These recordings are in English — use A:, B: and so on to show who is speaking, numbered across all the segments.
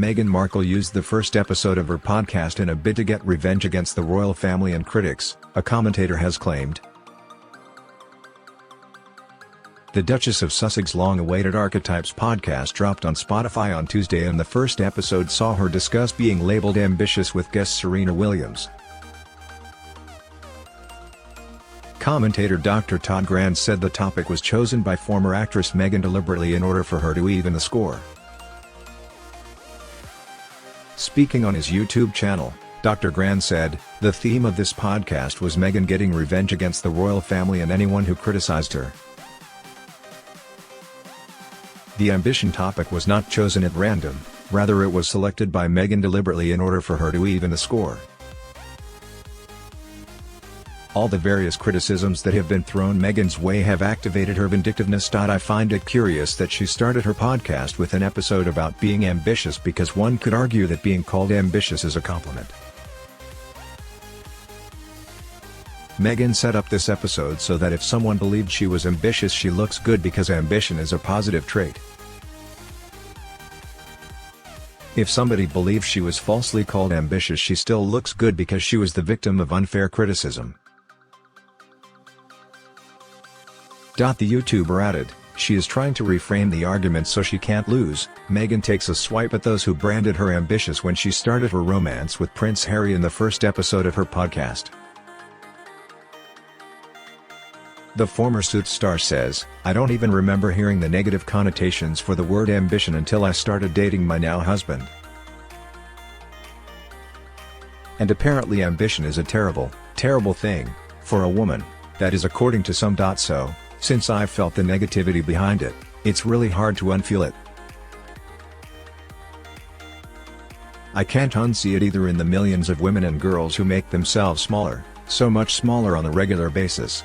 A: Meghan Markle used the first episode of her podcast in a bid to get revenge against the royal family and critics, a commentator has claimed. The Duchess of Sussex's long-awaited Archetypes podcast dropped on Spotify on Tuesday, and the first episode saw her discuss being labelled ambitious with guest Serena Williams. Commentator Dr. Todd Grant said the topic was chosen by former actress Meghan deliberately in order for her to even the score. Speaking on his YouTube channel, Dr. Grant said, "The theme of this podcast was Meghan getting revenge against the royal family and anyone who criticized her. The ambition topic was not chosen at random, rather it was selected by Meghan deliberately in order for her to even the score. All the various criticisms that have been thrown Meghan's way have activated her vindictiveness. I find it curious that she started her podcast with an episode about being ambitious, because one could argue that being called ambitious is a compliment." Meghan set up this episode so that if someone believed she was ambitious, she looks good because ambition is a positive trait. If somebody believed she was falsely called ambitious, she still looks good because she was the victim of unfair criticism. The YouTuber added, "She is trying to reframe the argument so she can't lose." Meghan takes a swipe at those who branded her ambitious when she started her romance with Prince Harry in the first episode of her podcast. The former Suits star says, "I don't even remember hearing the negative connotations for the word ambition until I started dating my now husband. And apparently ambition is a terrible, terrible thing, for a woman, that is according to some. So, since I've felt the negativity behind it, it's really hard to unfeel it. I can't unsee it either in the millions of women and girls who make themselves smaller, so much smaller on a regular basis."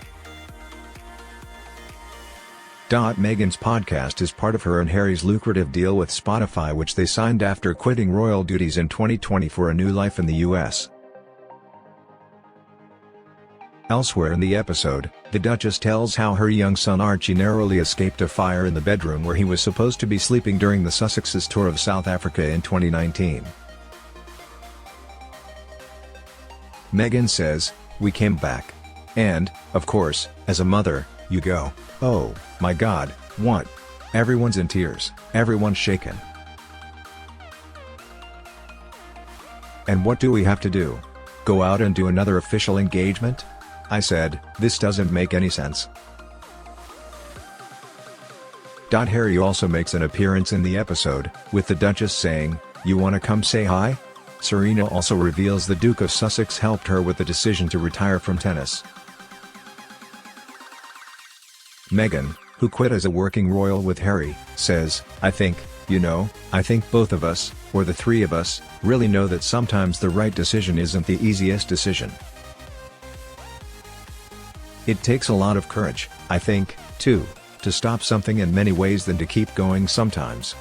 A: Meghan's podcast is part of her and Harry's lucrative deal with Spotify, which they signed after quitting royal duties in 2020 for a new life in the US. Elsewhere in the episode, the Duchess tells how her young son Archie narrowly escaped a fire in the bedroom where he was supposed to be sleeping during the Sussexes' tour of South Africa in 2019. Meghan says, "We came back. And, of course, as a mother, you go, oh, my God, what? Everyone's in tears, everyone's shaken. And what do we have to do? Go out and do another official engagement? I said, this doesn't make any sense." Harry also makes an appearance in the episode, with the Duchess saying, "You wanna come say hi?" Serena also reveals the Duke of Sussex helped her with the decision to retire from tennis. Meghan, who quit as a working royal with Harry, says, I think both of us, or the three of us, really know that sometimes the right decision isn't the easiest decision. It takes a lot of courage, I think, too, to stop something in many ways than to keep going sometimes."